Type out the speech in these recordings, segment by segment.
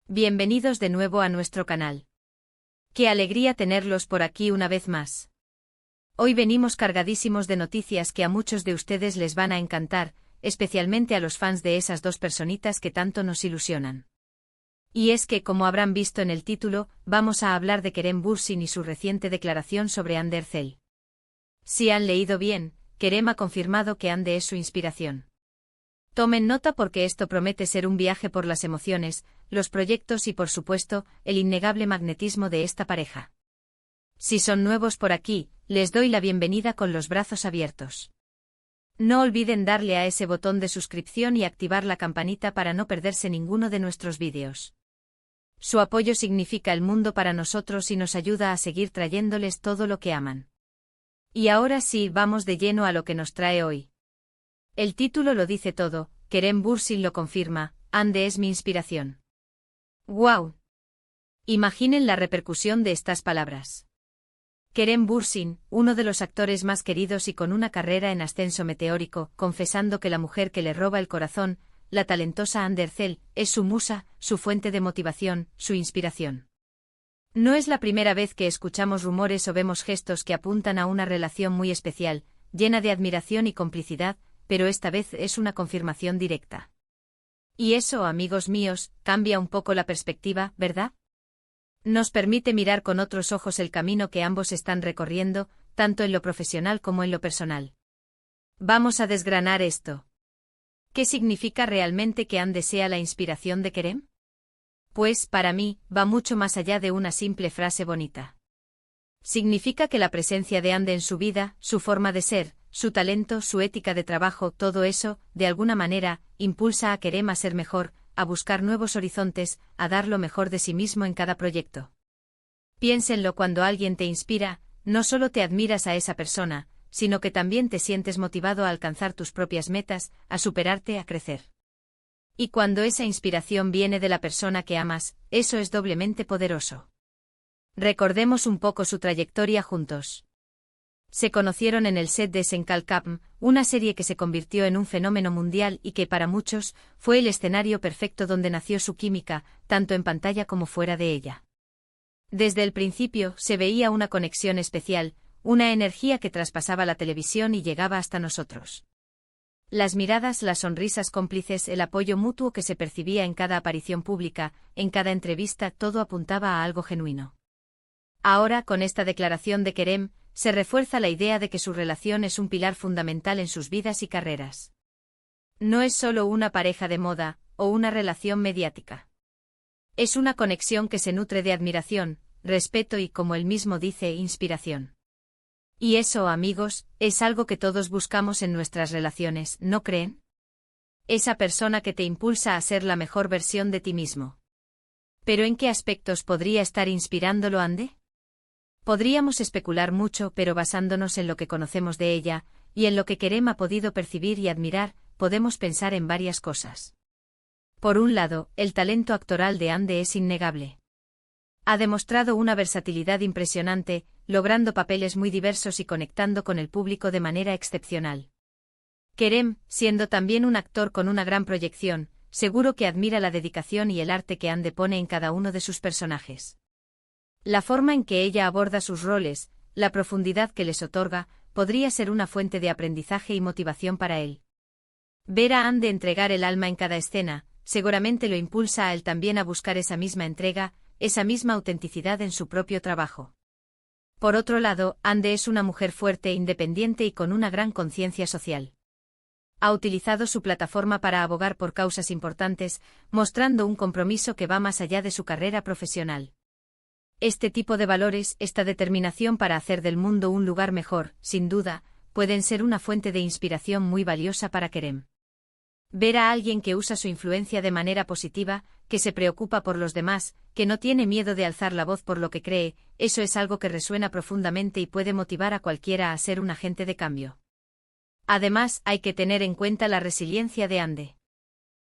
Bienvenidos de nuevo a nuestro canal. Qué alegría tenerlos por aquí una vez más. Hoy venimos cargadísimos de noticias que a muchos de ustedes les van a encantar, especialmente a los fans de esas dos personitas que tanto nos ilusionan. Y es que, como habrán visto en el título, vamos a hablar de Kerem Bürsin y su reciente declaración sobre Hande Erçel. Si han leído bien, Kerem ha confirmado que Hande es su inspiración. Tomen nota porque esto promete ser un viaje por las emociones, los proyectos y por supuesto, el innegable magnetismo de esta pareja. Si son nuevos por aquí, les doy la bienvenida con los brazos abiertos. No olviden darle a ese botón de suscripción y activar la campanita para no perderse ninguno de nuestros vídeos. Su apoyo significa el mundo para nosotros y nos ayuda a seguir trayéndoles todo lo que aman. Y ahora sí, vamos de lleno a lo que nos trae hoy. El título lo dice todo, Kerem Bürsin lo confirma, Hande es mi inspiración. ¡Guau! Imaginen la repercusión de estas palabras. Kerem Bürsin, uno de los actores más queridos y con una carrera en ascenso meteórico, confesando que la mujer que le roba el corazón, la talentosa Hande Erçel, es su musa, su fuente de motivación, su inspiración. No es la primera vez que escuchamos rumores o vemos gestos que apuntan a una relación muy especial, llena de admiración y complicidad, pero esta vez es una confirmación directa. Y eso, amigos míos, cambia un poco la perspectiva, ¿verdad? Nos permite mirar con otros ojos el camino que ambos están recorriendo, tanto en lo profesional como en lo personal. Vamos a desgranar esto. ¿Qué significa realmente que Hande sea la inspiración de Kerem? Pues, para mí, va mucho más allá de una simple frase bonita. Significa que la presencia de Hande en su vida, su forma de ser, su talento, su ética de trabajo, todo eso, de alguna manera, impulsa a Kerem a ser mejor, a buscar nuevos horizontes, a dar lo mejor de sí mismo en cada proyecto. Piénsenlo, cuando alguien te inspira, no solo te admiras a esa persona, sino que también te sientes motivado a alcanzar tus propias metas, a superarte, a crecer. Y cuando esa inspiración viene de la persona que amas, eso es doblemente poderoso. Recordemos un poco su trayectoria juntos. Se conocieron en el set de Senkalkapm, una serie que se convirtió en un fenómeno mundial y que para muchos fue el escenario perfecto donde nació su química, tanto en pantalla como fuera de ella. Desde el principio se veía una conexión especial, una energía que traspasaba la televisión y llegaba hasta nosotros. Las miradas, las sonrisas cómplices, el apoyo mutuo que se percibía en cada aparición pública, en cada entrevista, todo apuntaba a algo genuino. Ahora, con esta declaración de Kerem, se refuerza la idea de que su relación es un pilar fundamental en sus vidas y carreras. No es solo una pareja de moda, o una relación mediática. Es una conexión que se nutre de admiración, respeto y, como él mismo dice, inspiración. Y eso, amigos, es algo que todos buscamos en nuestras relaciones, ¿no creen? Esa persona que te impulsa a ser la mejor versión de ti mismo. ¿Pero en qué aspectos podría estar inspirándolo Hande? Podríamos especular mucho, pero basándonos en lo que conocemos de ella, y en lo que Kerem ha podido percibir y admirar, podemos pensar en varias cosas. Por un lado, el talento actoral de Hande es innegable. Ha demostrado una versatilidad impresionante, logrando papeles muy diversos y conectando con el público de manera excepcional. Kerem, siendo también un actor con una gran proyección, seguro que admira la dedicación y el arte que Hande pone en cada uno de sus personajes. La forma en que ella aborda sus roles, la profundidad que les otorga, podría ser una fuente de aprendizaje y motivación para él. Ver a Hande entregar el alma en cada escena, seguramente lo impulsa a él también a buscar esa misma entrega, esa misma autenticidad en su propio trabajo. Por otro lado, Hande es una mujer fuerte, independiente y con una gran conciencia social. Ha utilizado su plataforma para abogar por causas importantes, mostrando un compromiso que va más allá de su carrera profesional. Este tipo de valores, esta determinación para hacer del mundo un lugar mejor, sin duda, pueden ser una fuente de inspiración muy valiosa para Kerem. Ver a alguien que usa su influencia de manera positiva, que se preocupa por los demás, que no tiene miedo de alzar la voz por lo que cree, eso es algo que resuena profundamente y puede motivar a cualquiera a ser un agente de cambio. Además, hay que tener en cuenta la resiliencia de Hande.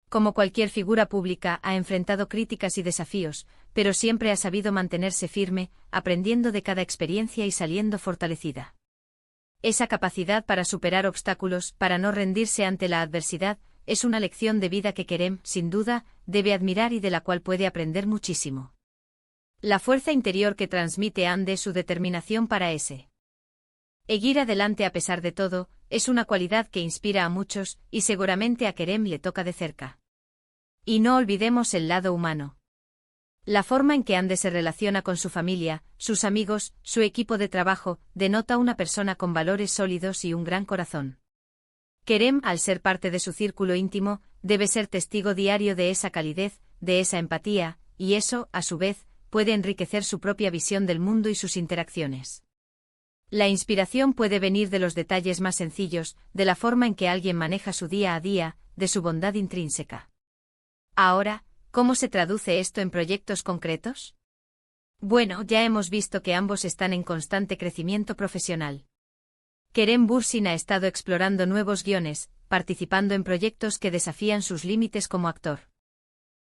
Como cualquier figura pública, ha enfrentado críticas y desafíos, pero siempre ha sabido mantenerse firme, aprendiendo de cada experiencia y saliendo fortalecida. Esa capacidad para superar obstáculos, para no rendirse ante la adversidad, es una lección de vida que Kerem, sin duda, debe admirar y de la cual puede aprender muchísimo. La fuerza interior que transmite Ande, su determinación para seguir adelante a pesar de todo, es una cualidad que inspira a muchos, y seguramente a Kerem le toca de cerca. Y no olvidemos el lado humano. La forma en que Ande se relaciona con su familia, sus amigos, su equipo de trabajo, denota una persona con valores sólidos y un gran corazón. Kerem, al ser parte de su círculo íntimo, debe ser testigo diario de esa calidez, de esa empatía, y eso, a su vez, puede enriquecer su propia visión del mundo y sus interacciones. La inspiración puede venir de los detalles más sencillos, de la forma en que alguien maneja su día a día, de su bondad intrínseca. Ahora, ¿cómo se traduce esto en proyectos concretos? Bueno, ya hemos visto que ambos están en constante crecimiento profesional. Kerem Bürsin ha estado explorando nuevos guiones, participando en proyectos que desafían sus límites como actor.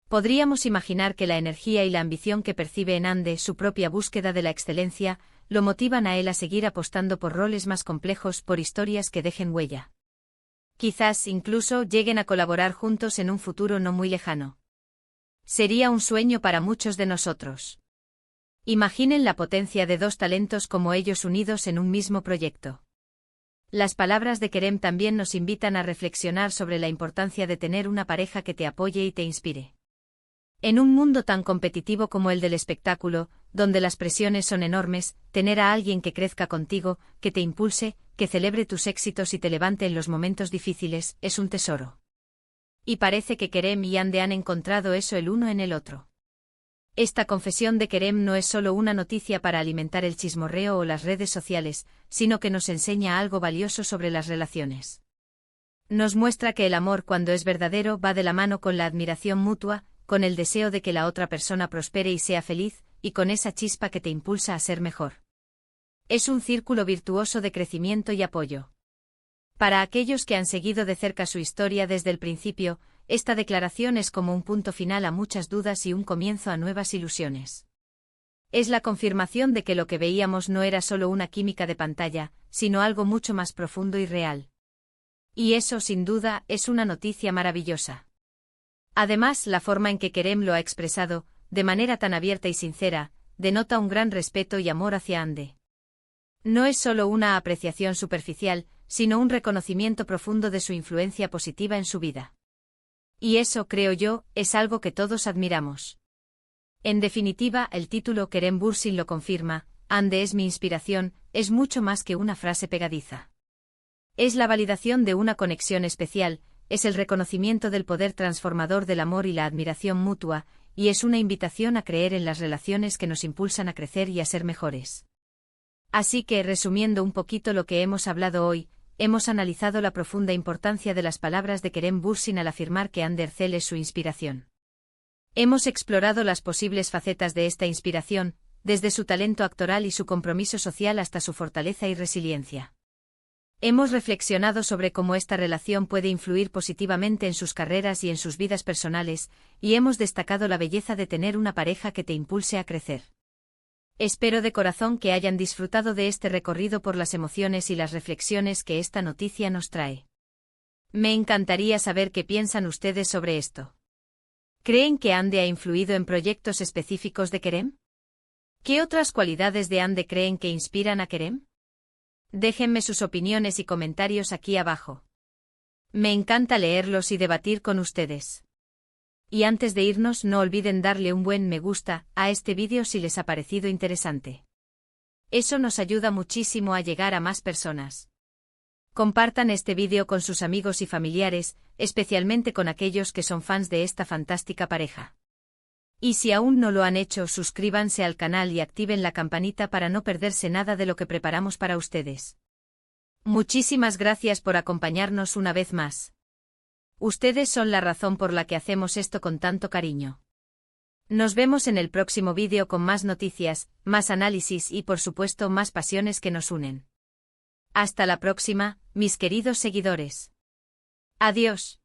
Podríamos imaginar que la energía y la ambición que percibe en Ande, su propia búsqueda de la excelencia, lo motivan a él a seguir apostando por roles más complejos, por historias que dejen huella. Quizás incluso lleguen a colaborar juntos en un futuro no muy lejano. Sería un sueño para muchos de nosotros. Imaginen la potencia de dos talentos como ellos unidos en un mismo proyecto. Las palabras de Kerem también nos invitan a reflexionar sobre la importancia de tener una pareja que te apoye y te inspire. En un mundo tan competitivo como el del espectáculo, donde las presiones son enormes, tener a alguien que crezca contigo, que te impulse, que celebre tus éxitos y te levante en los momentos difíciles, es un tesoro. Y parece que Kerem y Ande han encontrado eso el uno en el otro. Esta confesión de Kerem no es solo una noticia para alimentar el chismorreo o las redes sociales, sino que nos enseña algo valioso sobre las relaciones. Nos muestra que el amor, cuando es verdadero, va de la mano con la admiración mutua, con el deseo de que la otra persona prospere y sea feliz, y con esa chispa que te impulsa a ser mejor. Es un círculo virtuoso de crecimiento y apoyo. Para aquellos que han seguido de cerca su historia desde el principio, esta declaración es como un punto final a muchas dudas y un comienzo a nuevas ilusiones. Es la confirmación de que lo que veíamos no era solo una química de pantalla, sino algo mucho más profundo y real. Y eso, sin duda, es una noticia maravillosa. Además, la forma en que Kerem lo ha expresado, de manera tan abierta y sincera, denota un gran respeto y amor hacia Ande. No es solo una apreciación superficial, sino un reconocimiento profundo de su influencia positiva en su vida. Y eso, creo yo, es algo que todos admiramos. En definitiva, el título Kerem Bürsin lo confirma: Ande es mi inspiración, es mucho más que una frase pegadiza. Es la validación de una conexión especial, es el reconocimiento del poder transformador del amor y la admiración mutua, y es una invitación a creer en las relaciones que nos impulsan a crecer y a ser mejores. Así que, resumiendo un poquito lo que hemos hablado hoy, hemos analizado la profunda importancia de las palabras de Kerem Bürsin al afirmar que Ande Erçel es su inspiración. Hemos explorado las posibles facetas de esta inspiración, desde su talento actoral y su compromiso social hasta su fortaleza y resiliencia. Hemos reflexionado sobre cómo esta relación puede influir positivamente en sus carreras y en sus vidas personales, y hemos destacado la belleza de tener una pareja que te impulse a crecer. Espero de corazón que hayan disfrutado de este recorrido por las emociones y las reflexiones que esta noticia nos trae. Me encantaría saber qué piensan ustedes sobre esto. ¿Creen que Ande ha influido en proyectos específicos de Kerem? ¿Qué otras cualidades de Ande creen que inspiran a Kerem? Déjenme sus opiniones y comentarios aquí abajo. Me encanta leerlos y debatir con ustedes. Y antes de irnos, no olviden darle un buen me gusta a este vídeo si les ha parecido interesante. Eso nos ayuda muchísimo a llegar a más personas. Compartan este vídeo con sus amigos y familiares, especialmente con aquellos que son fans de esta fantástica pareja. Y si aún no lo han hecho, suscríbanse al canal y activen la campanita para no perderse nada de lo que preparamos para ustedes. Muchísimas gracias por acompañarnos una vez más. Ustedes son la razón por la que hacemos esto con tanto cariño. Nos vemos en el próximo vídeo con más noticias, más análisis y por supuesto más pasiones que nos unen. Hasta la próxima, mis queridos seguidores. Adiós.